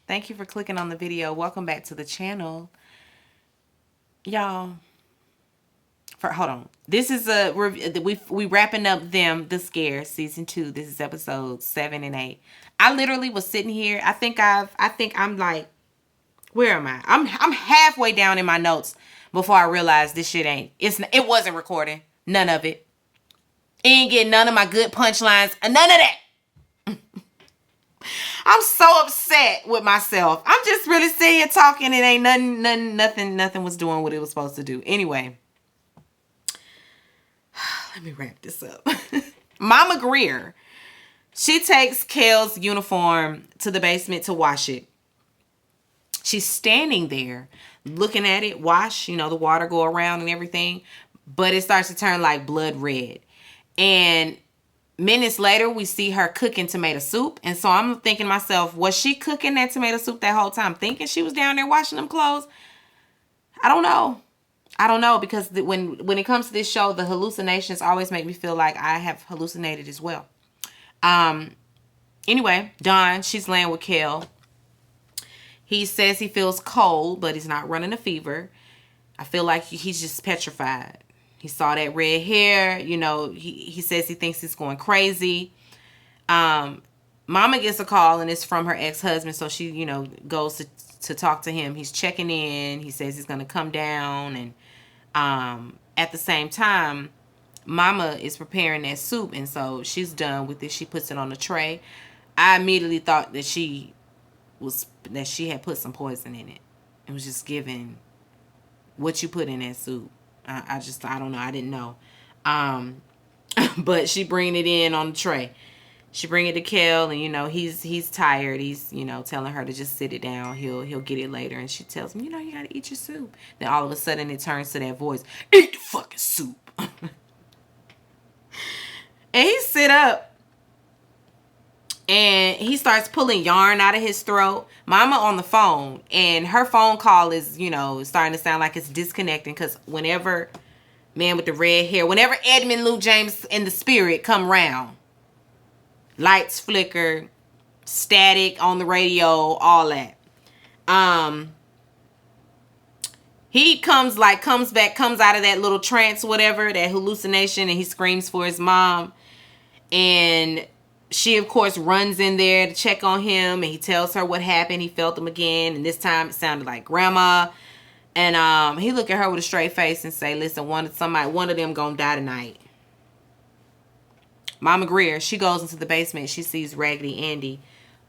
Thank you for clicking on the video. Welcome back to the channel. Y'all, hold on. This is we wrapping up the scare season 2. This is episodes 7 and 8. I literally was sitting here. I think I'm like, where am I? I'm halfway down in my notes before I realized this shit it wasn't recording. None of it. Ain't getting none of my good punchlines. None of that. I'm so upset with myself. I'm just really sitting here talking. It ain't nothing was doing what it was supposed to do. Anyway, let me wrap this up. Mama Greer, she takes Kale's uniform to the basement to wash it. She's standing there looking at it wash, the water go around and everything, but it starts to turn like blood red. And minutes later, we see her cooking tomato soup. And so I'm thinking to myself, was she cooking that tomato soup that whole time thinking she was down there washing them clothes? I don't know, because when it comes to this show, the hallucinations always make me feel like I have hallucinated as well. Anyway, Dawn, she's laying with Kel. He says he feels cold, but he's not running a fever. I feel like he's just petrified. He saw that red hair, he says he thinks he's going crazy. Mama gets a call and it's from her ex-husband. So she, goes to talk to him. He's checking in. He says he's going to come down. And at the same time, Mama is preparing that soup. And so she's done with it. She puts it on the tray. I immediately thought that she had put some poison in it. It was just given what you put in that soup. I don't know. I didn't know. But she bring it in on the tray. She bring it to Kel, and he's tired. He's telling her to just sit it down. He'll get it later. And she tells him, you gotta eat your soup. Then all of a sudden it turns to that voice, eat the fucking soup. And he sit up and he starts pulling yarn out of his throat. Mama on the phone, and her phone call is starting to sound like it's disconnecting, because whenever man with the red hair, whenever Edmund Luke James and the spirit come round, lights flicker, static on the radio, all that. He comes out of that little trance, whatever, that hallucination, and he screams for his mom. And she, of course, runs in there to check on him, and he tells her what happened. He felt him again, and this time it sounded like grandma. And he looked at her with a straight face and say, listen, one of them gonna die tonight. Mama Greer, she goes into the basement. She sees Raggedy Andy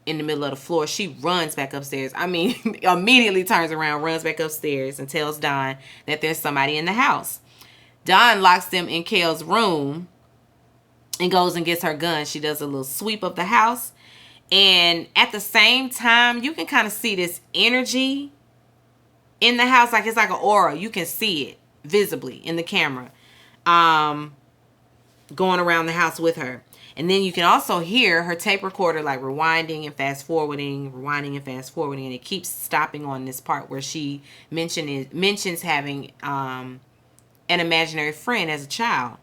in the middle of the floor. She runs back upstairs. Immediately turns around, runs back upstairs, and tells Don that there's somebody in the house. Don locks them in Kale's room and goes and gets her gun. She does a little sweep of the house. And at the same time, you can kind of see this energy in the house. Like it's like an aura. You can see it visibly in the camera. Going around the house with her. And then you can also hear her tape recorder like rewinding and fast forwarding. And it keeps stopping on this part where she mentions having an imaginary friend as a child.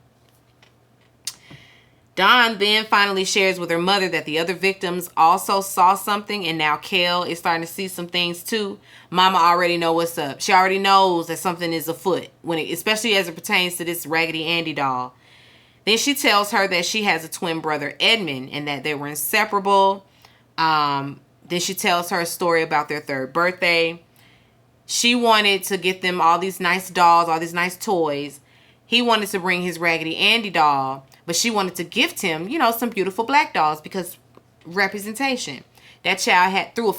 Dawn then finally shares with her mother that the other victims also saw something, and now Kel is starting to see some things too. Mama already know what's up. She already knows that something is afoot, especially as it pertains to this Raggedy Andy doll. Then she tells her that she has a twin brother, Edmund, and that they were inseparable. Then she tells her a story about their third birthday. She wanted to get them all these nice dolls, all these nice toys. He wanted to bring his Raggedy Andy doll, but she wanted to gift him, some beautiful black dolls because representation. That child threw a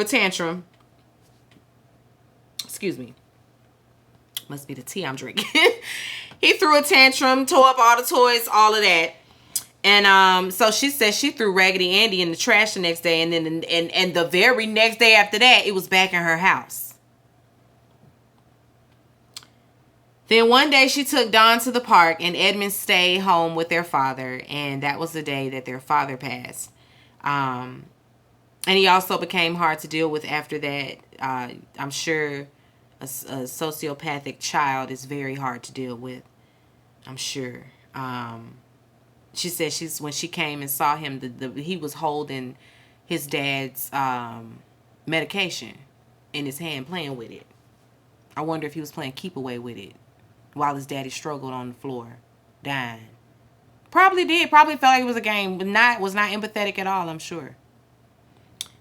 tantrum. Excuse me. Must be the tea I'm drinking. He threw a tantrum, tore up all the toys, all of that. And so she says she threw Raggedy Andy in the trash the next day. And then and the very next day after that, it was back in her house. Then one day she took Dawn to the park, and Edmund stayed home with their father. And that was the day that their father passed. And he also became hard to deal with after that. I'm sure a sociopathic child is very hard to deal with. I'm sure. She said when she came and saw him, he was holding his dad's medication in his hand, playing with it. I wonder if he was playing keep away with it while his daddy struggled on the floor, dying. Probably did. Probably felt like it was a game, but was not empathetic at all, I'm sure.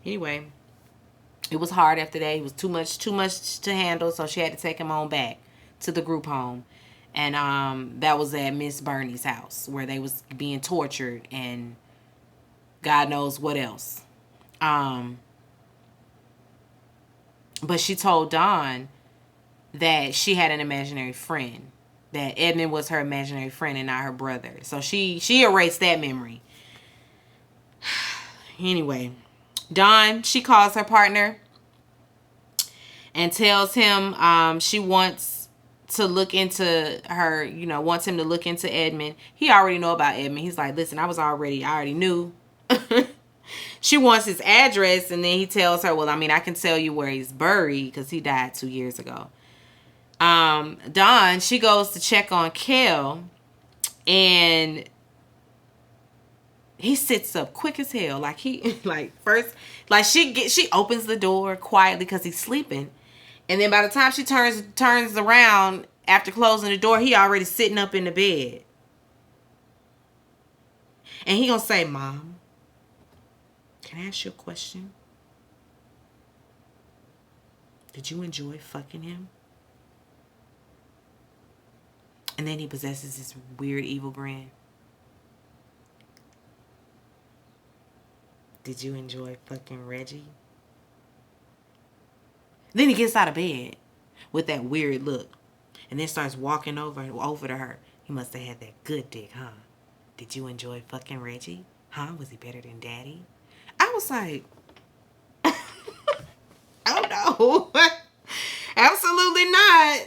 Anyway, it was hard after that. It was too much to handle, so she had to take him on back to the group home. And that was at Miss Bernie's house, where they was being tortured and God knows what else. But she told Dawn that she had an imaginary friend, that Edmund was her imaginary friend and not her brother. So she erased that memory. Anyway, Dawn, she calls her partner and tells him she wants to look into her, wants him to look into Edmund. He already know about Edmund. He's like, listen, I already knew. She wants his address, and then he tells her, well, I can tell you where he's buried because he died 2 years ago. Dawn, she goes to check on Kel, and he sits up quick as hell. Like she opens the door quietly because he's sleeping. And then by the time she turns around after closing the door, he already sitting up in the bed. And he gonna say, Mom, can I ask you a question? Did you enjoy fucking him? And then he possesses this weird evil grin. Did you enjoy fucking Reggie? Then he gets out of bed with that weird look. And then starts walking over to her. He must have had that good dick, huh? Did you enjoy fucking Reggie? Huh? Was he better than Daddy? I was like, oh no. Absolutely not.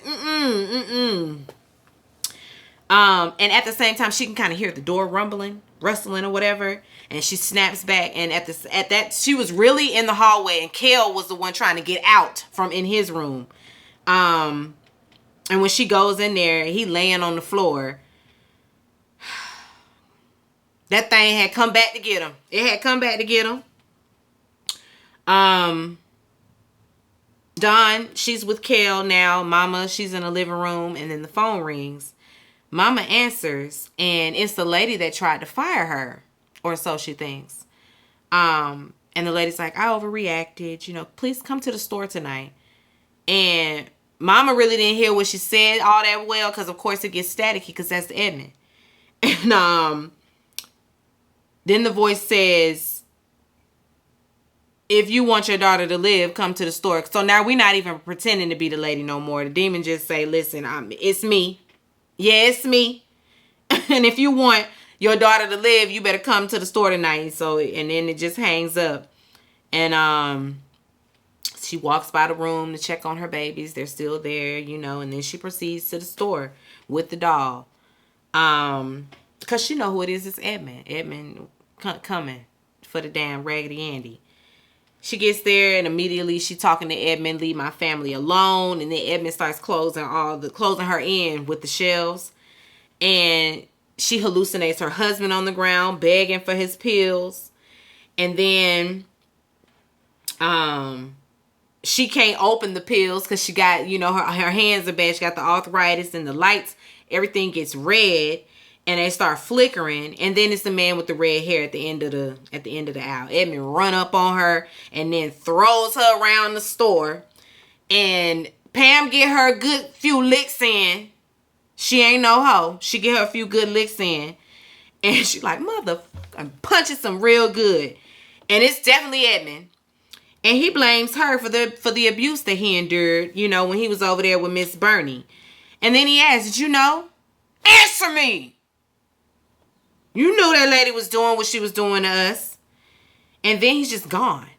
And at the same time, she can kind of hear the door rumbling, rustling or whatever. And she snaps back. And at that, she was really in the hallway. And Kel was the one trying to get out from in his room. And when she goes in there, he laying on the floor. That thing had come back to get him. It had come back to get him. Dawn, she's with Kel now. Mama, she's in the living room. And then the phone rings. Mama answers. And it's the lady that tried to fire her. Or so she thinks. And the lady's like, I overreacted. Please come to the store tonight. And Mama really didn't hear what she said all that well. Because, of course, it gets staticky. Because that's Edmund. And then the voice says, if you want your daughter to live, come to the store. So now we're not even pretending to be the lady no more. The demon just say, listen, it's me. Yeah, it's me. And if you want your daughter to live, you better come to the store tonight. So, and then it just hangs up. And she walks by the room to check on her babies. They're still there, and then she proceeds to the store with the doll. Because she know who it is. It's Edmund. Edmund coming for the damn Raggedy Andy. She gets there and immediately she talking to Edmund, leave my family alone. And then Edmund starts closing her in with the shelves. And she hallucinates her husband on the ground, begging for his pills. And then she can't open the pills because she got, her hands are bad. She got the arthritis and the lights. Everything gets red. And they start flickering, and then it's the man with the red hair at the end of the aisle. Edmund run up on her and then throws her around the store. And Pam get her a good few licks in. She ain't no hoe. She get her a few good licks in, and she like motherfucker punches some real good. And it's definitely Edmund, and he blames her for the abuse that he endured. When he was over there with Miss Bernie, and then he asks, "Did you know? Answer me. You knew that lady was doing what she was doing to us." And then he's just gone.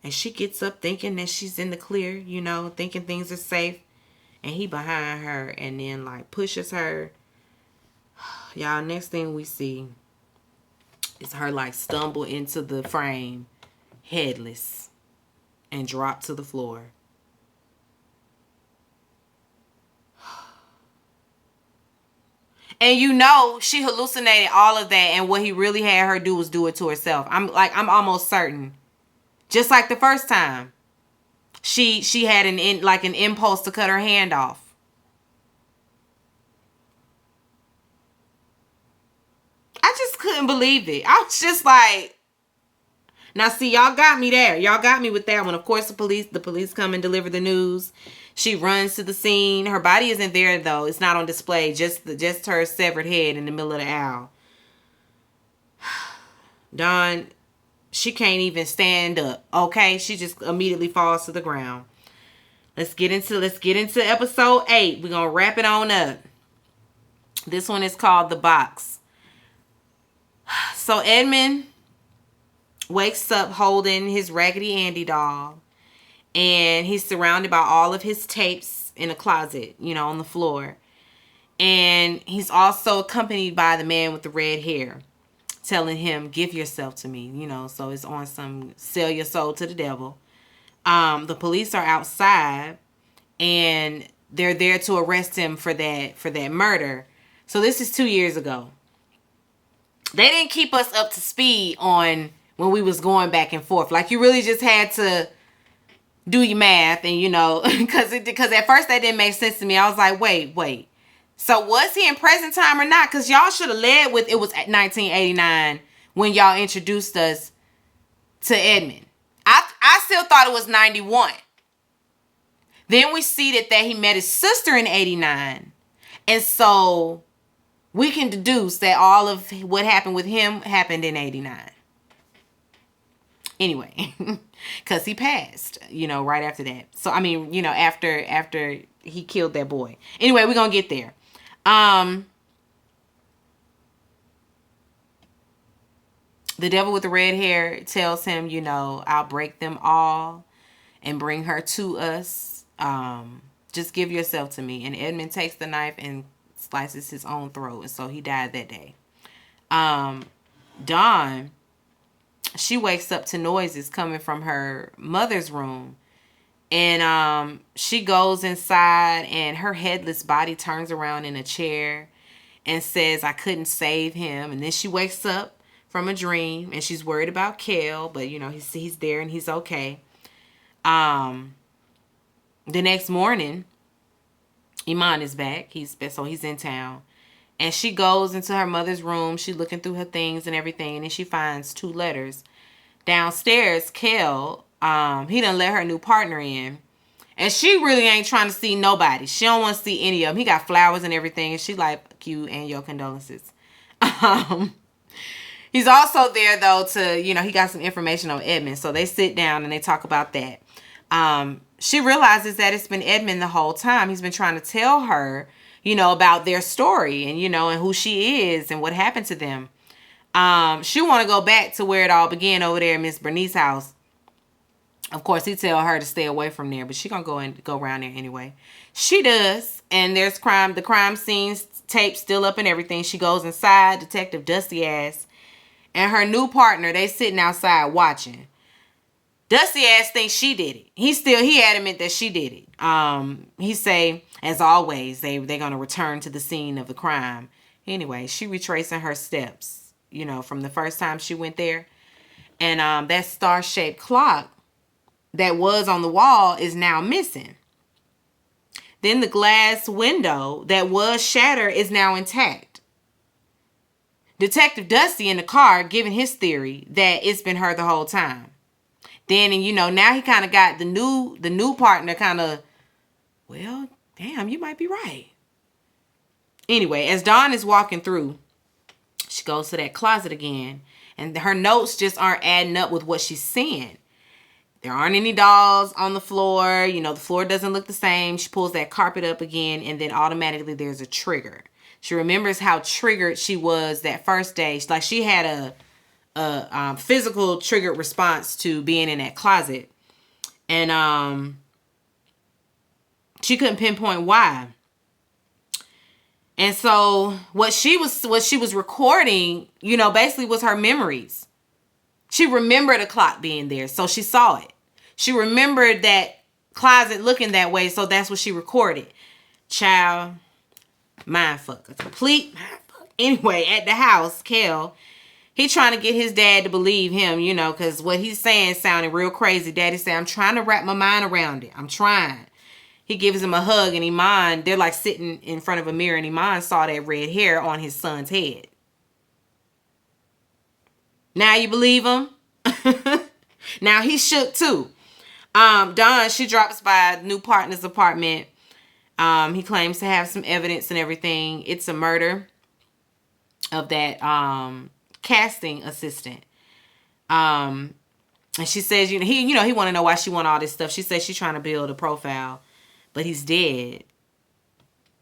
And she gets up thinking that she's in the clear, thinking things are safe. And he behind her and then pushes her. Y'all, next thing we see is her stumble into the frame, headless, and drop to the floor. And she hallucinated all of that, and what he really had her do was do it to herself. I'm almost certain. Just like the first time. She had an impulse to cut her hand off. I just couldn't believe it. I was just like, now see, y'all got me there. Y'all got me with that one. Of course, the police come and deliver the news. She runs to the scene. Her body isn't there though. It's not on display. Just her severed head in the middle of the aisle. Dawn, she can't even stand up. Okay, she just immediately falls to the ground. Let's get into episode 8. We're gonna wrap it on up. This one is called The Box. So Edmund wakes up holding his Raggedy Andy doll, and he's surrounded by all of his tapes in a closet, on the floor. And he's also accompanied by the man with the red hair, telling him, give yourself to me, so it's on some sell your soul to the devil. The police are outside, and they're there to arrest him for that murder. So this is 2 years ago. They didn't keep us up to speed on when we was going back and forth. Like, you really just had to do your math, and because at first that didn't make sense to me. I was like, wait. So was he in present time or not? Because y'all should have led with it was at 1989 when y'all introduced us to Edmund. I still thought it was 91. Then we see that he met his sister in 89. And so we can deduce that all of what happened with him happened in 89. Anyway, because he passed, right after that. So, after he killed that boy. Anyway, we're going to get there. The devil with the red hair tells him, I'll break them all and bring her to us. Just give yourself to me. And Edmund takes the knife and slices his own throat. And so he died that day. Dawn, she wakes up to noises coming from her mother's room. And she goes inside, and her headless body turns around in a chair and says, I couldn't save him. And then she wakes up from a dream, and she's worried about Kel, but he's there and he's okay. The next morning, Iman is back. He's in town. And she goes into her mother's room. She's looking through her things and everything, and she finds 2 letters. Downstairs, Kel, he done let her new partner in. And she really ain't trying to see nobody. She don't want to see any of them. He got flowers and everything, and she like, you and your condolences. He's also there, though, to, he got some information on Edmund. So they sit down and they talk about that. She realizes that it's been Edmund the whole time. He's been trying to tell her, about their story and, and who she is and what happened to them. She want to go back to where it all began over there at Miss Bernice's house. Of course, he tell her to stay away from there, but she gonna go around there anyway. She does, and there's the crime scenes tape still up and everything. She goes inside, Detective Dusty Ass and her new partner, they sitting outside watching. Dusty Ass thinks she did it. He adamant that she did it. He say, as always, they're gonna return to the scene of the crime. Anyway, she retracing her steps, from the first time she went there. And that star-shaped clock that was on the wall is now missing. Then the glass window that was shattered is now intact. Detective Dusty in the car giving his theory that it's been her the whole time. Then, and now he kind of got the new partner kind of, well, damn, you might be right. Anyway, as Dawn is walking through, she goes to that closet again, and her notes just aren't adding up with what she's seeing. There aren't any dolls on the floor. The floor doesn't look the same. She pulls that carpet up again, and then automatically there's a trigger. She remembers how triggered she was that first day. Like, she had a physical triggered response to being in that closet. And she couldn't pinpoint why. And so what she was recording, basically was her memories. She remembered a clock being there, so she saw it. She remembered that closet looking that way, so that's what she recorded. Child, Mind fuck. A complete mind fuck. Anyway, at the house, Kel, he trying to get his dad to believe him, you know, because what he's saying sounded real crazy. Daddy said, I'm trying to wrap my mind around it. I'm trying. He gives him a hug, and Iman, they're like sitting in front of a mirror, and Iman saw that red hair on his son's head. Now you believe him? Now he shook too. Dawn, she drops by a new partner's apartment. He claims to have some evidence and everything. It's a murder of that casting assistant. And she says, he want to know why she want all this stuff. She says she's trying to build a profile, but he's dead.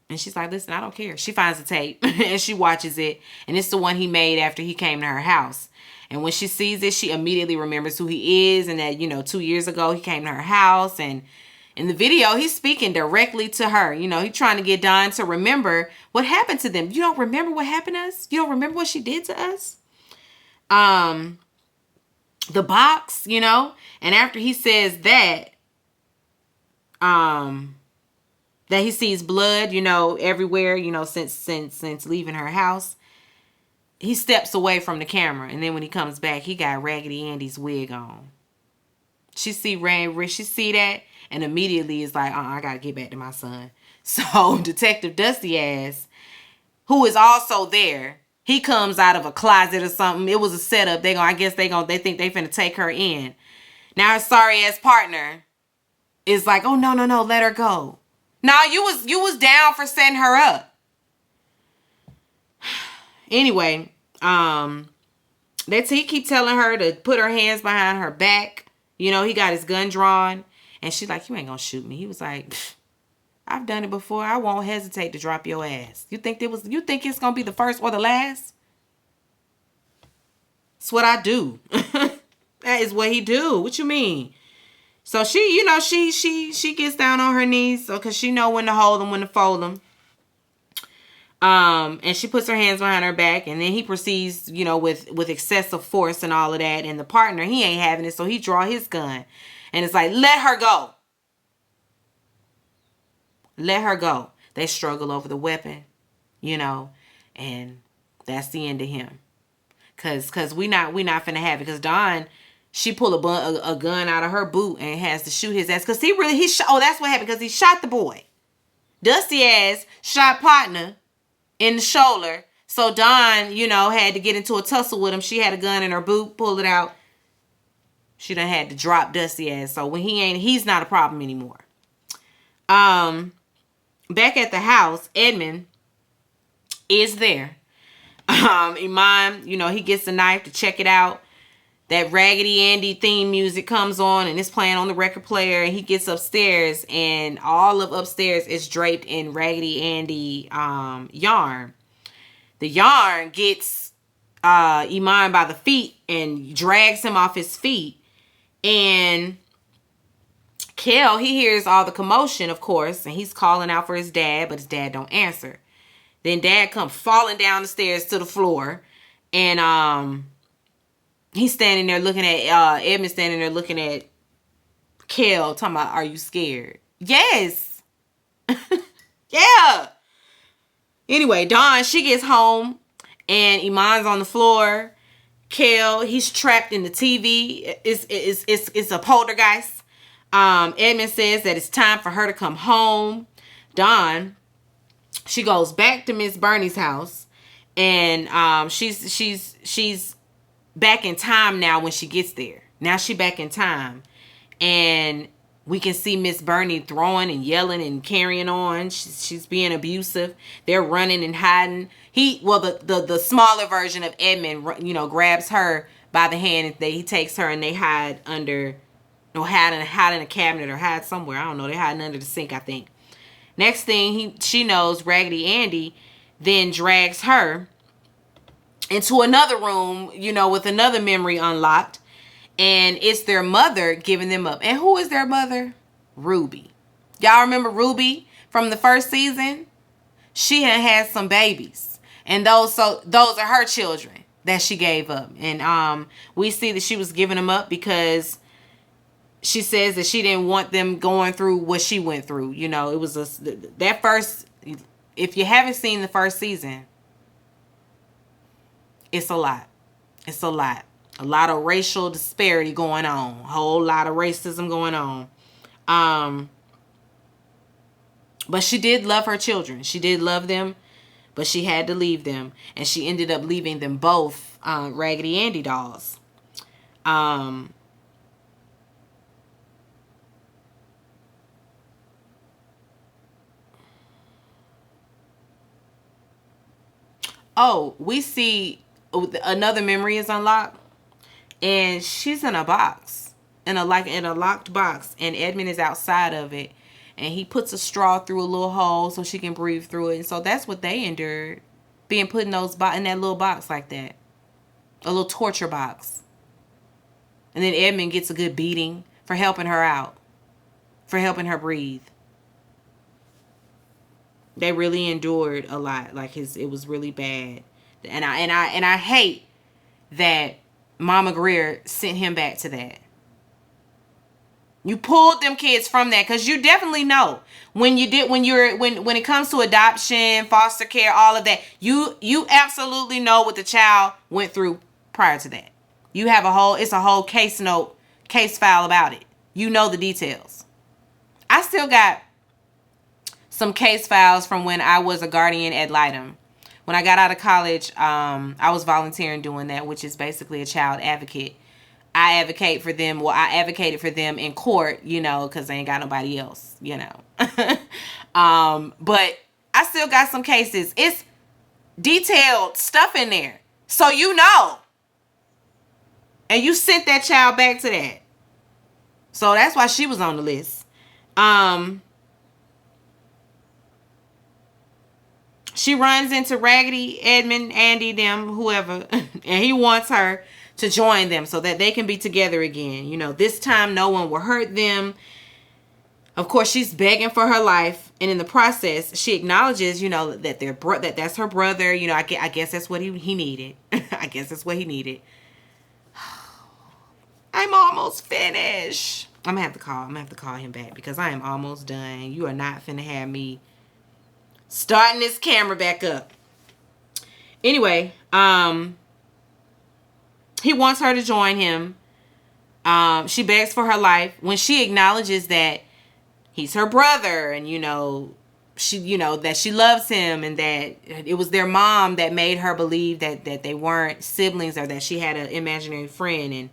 And she's like, listen, I don't care. She finds the tape and she watches it. And it's the one he made after he came to her house. And when she sees it, she immediately remembers who he is. And that, 2 years ago, he came to her house. And in the video, he's speaking directly to her. He's trying to get Dawn to remember what happened to them. You don't remember what happened to us? You don't remember what she did to us? The box, And after he says that he sees blood, everywhere, since leaving her house, he steps away from the camera. And then when he comes back, he got Raggedy Andy's wig on. She see that and immediately is like, I got to get back to my son. So Detective Dusty Ass, who is also there, he comes out of a closet or something. It was a setup. They think they finna take her in. Now her sorry ass partner is like, oh no, let her go. No, you was down for setting her up. Anyway, he keep telling her to put her hands behind her back. He got his gun drawn, and she's like, you ain't gonna shoot me. He was like, I've done it before. I won't hesitate to drop your ass. You think it's gonna be the first or the last? It's what I do. That is what he do. What you mean? So she, she gets down on her knees, because she know when to hold them, when to fold them. And she puts her hands behind her back, and then he proceeds, with excessive force and all of that. And the partner, he ain't having it, so he draw his gun, and it's like, let her go. Let her go. They struggle over the weapon, and that's the end of him. Cause we not finna have it. Cause Dawn, she pull a gun out of her boot and has to shoot his ass. Cause he shot. Oh, that's what happened. Cause he shot the boy. Dusty ass shot partner in the shoulder. So Dawn, had to get into a tussle with him. She had a gun in her boot, pulled it out. She done had to drop Dusty ass. So when he's not a problem anymore. Back at the house, Edmund is there. Iman, he gets a knife to check it out. That Raggedy Andy theme music comes on and it's playing on the record player, and he gets upstairs, and all of upstairs is draped in Raggedy Andy yarn. The yarn gets Iman by the feet and drags him off his feet. And Kel, he hears all the commotion, of course, and he's calling out for his dad, but his dad don't answer. Then dad comes falling down the stairs to the floor, and he's standing there looking at Edmund standing there looking at Kel, talking about, are you scared? Yes. Yeah. Anyway, Dawn, she gets home, and Iman's on the floor. Kel, he's trapped in the TV. It's a poltergeist. Edmund says that it's time for her to come home. Dawn, she goes back to Miss Bernie's house, and she's back in time now when she gets there. Now she back in time, and we can see Miss Bernie throwing and yelling and carrying on. She's being abusive. They're running and hiding. The smaller version of Edmund, grabs her by the hand, and he takes her and they hide under, hide in a cabinet or hide somewhere. I don't know. They're hiding under the sink, I think. Next thing she knows, Raggedy Andy then drags her into another room, with another memory unlocked. And it's their mother giving them up. And who is their mother? Ruby. Y'all remember Ruby from the first season? She had some babies. And those are her children that she gave up. And we see that she was giving them up because she says that she didn't want them going through what she went through. It was if you haven't seen the first season, it's a lot. It's a lot. A lot of racial disparity going on. A whole lot of racism going on. But she did love her children. She did love them, but she had to leave them. And she ended up leaving them both Raggedy Andy dolls. Oh, we see another memory is unlocked. And she's in a box. In a locked box. And Edmund is outside of it. And he puts a straw through a little hole so she can breathe through it. And so that's what they endured. Being put in in that little box like that. A little torture box. And then Edmund gets a good beating for helping her out. For helping her breathe. They really endured a lot. Like it was really bad. And I hate that Mama Greer sent him back to that. You pulled them kids from that because you definitely know when it comes to adoption, foster care, all of that, you absolutely know what the child went through prior to that. You have it's a whole case file about it. You know the details. I still got some case files from when I was a guardian ad litem. When I got out of college, I was volunteering doing that, which is basically a child advocate. I advocate for them. Well, I advocated for them in court, because they ain't got nobody else, But I still got some cases. It's detailed stuff in there. So And you sent that child back to that. So that's why she was on the list. She runs into Raggedy, Edmund, Andy, them, whoever, and he wants her to join them so that they can be together again. This time no one will hurt them. Of course, she's begging for her life, and in the process, she acknowledges, that that's her brother. I guess that's what he needed. I guess that's what he needed. I'm almost finished. I'm gonna have to call him back because I am almost done. You are not finna have me starting this camera back up. Anyway, he wants her to join him. She begs for her life. When she acknowledges that he's her brother and, that she loves him and that it was their mom that made her believe that they weren't siblings or that she had an imaginary friend. And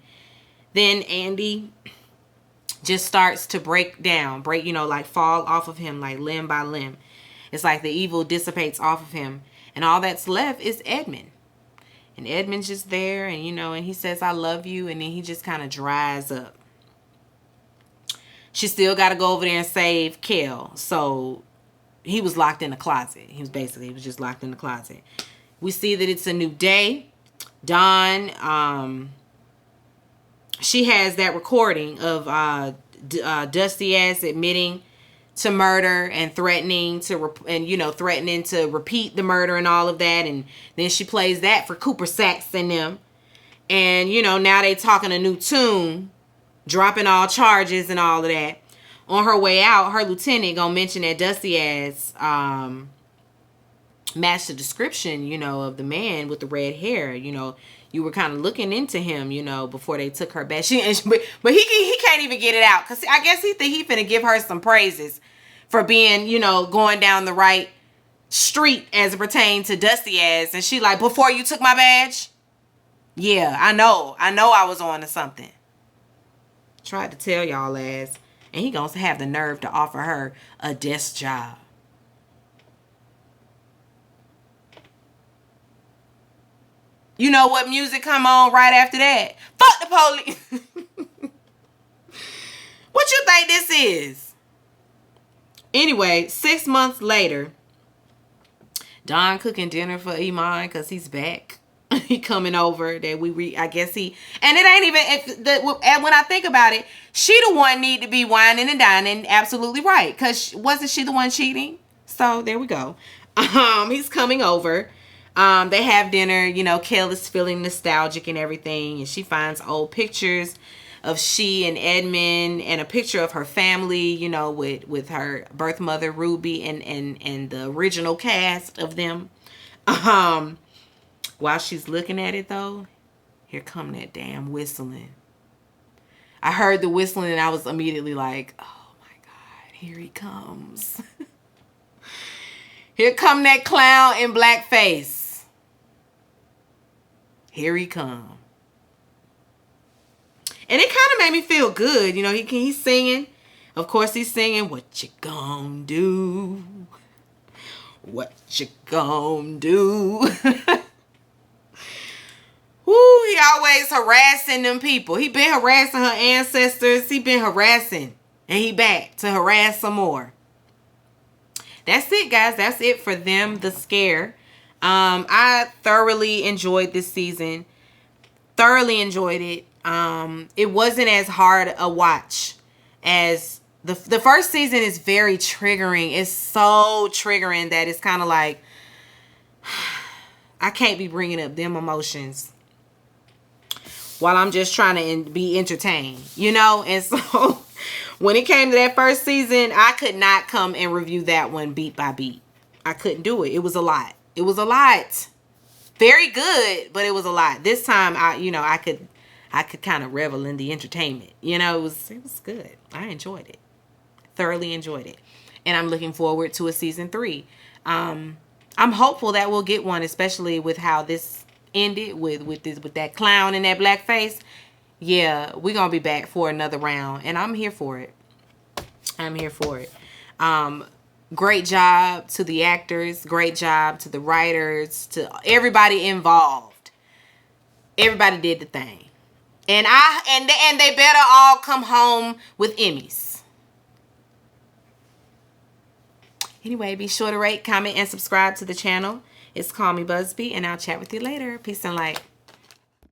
then Andy just starts to break down, fall off of him like limb by limb. It's like the evil dissipates off of him. And all that's left is Edmund. And Edmund's just there and, and he says, I love you. And then he just kind of dries up. She still got to go over there and save Kel. So he was locked in the closet. He was just locked in the closet. We see that it's a new day. Dawn, she has that recording of Dusty Ass admitting to murder and threatening to repeat the murder and all of that. And then she plays that for Cooper Saxe and them. And, now they talking a new tune, dropping all charges and all of that. On her way out, her lieutenant gonna mention that Dusty Ass matched the description, of the man with the red hair. You were kind of looking into him, before they took her back. But he can't even get it out because I guess he think he finna give her some praises for being, going down the right street as it pertains to Dusty Ass. And she like, before you took my badge? Yeah, I know I was on to something. Tried to tell y'all ass. And he gonna have the nerve to offer her a desk job. You know what music come on right after that? Fuck the police. What you think this is? Anyway, 6 months later, Don cooking dinner for Iman because he's back. He coming over that I guess he, and it ain't even, when I think about it, she the one need to be whining and dining, absolutely right, because wasn't she the one cheating? So there we go. He's coming over. They have dinner, Kel is feeling nostalgic and everything, and she finds old pictures of she and Edmund, and a picture of her family, you know, with her birth mother Ruby and the original cast of them. While she's looking at it though, here come that damn whistling. I heard the whistling and I was immediately like, oh my God, here he comes. Here come that clown in blackface. Here he come. And it kind of made me feel good. You know, he's singing. Of course, he's singing, what you gonna do? What you gonna do? Woo, he always harassing them people. He been harassing her ancestors. He been harassing. And he back to harass some more. That's it, guys. That's it for Them, the Scare. I thoroughly enjoyed this season. Thoroughly enjoyed it. It wasn't as hard a watch as the first season. Is very triggering. It's so triggering that it's kind of like I can't be bringing up them emotions while I'm just trying to be entertained, you know? And so when it came to that first season, I could not come and review that one beat by beat. I couldn't do it. It was a lot. It was a lot. Very good, but it was a lot. This time, I could kind of revel in the entertainment. You know, it was good. I enjoyed it. Thoroughly enjoyed it. And I'm looking forward to a season 3. I'm hopeful that we'll get one, especially with how this ended with that clown and that black face. Yeah, we're gonna be back for another round, and I'm here for it. I'm here for it. Great job to the actors, great job to the writers, to everybody involved. Everybody did the thing. And they better all come home with Emmys. Anyway, be sure to rate, comment, and subscribe to the channel. It's Call Me Busby, and I'll chat with you later. Peace and light.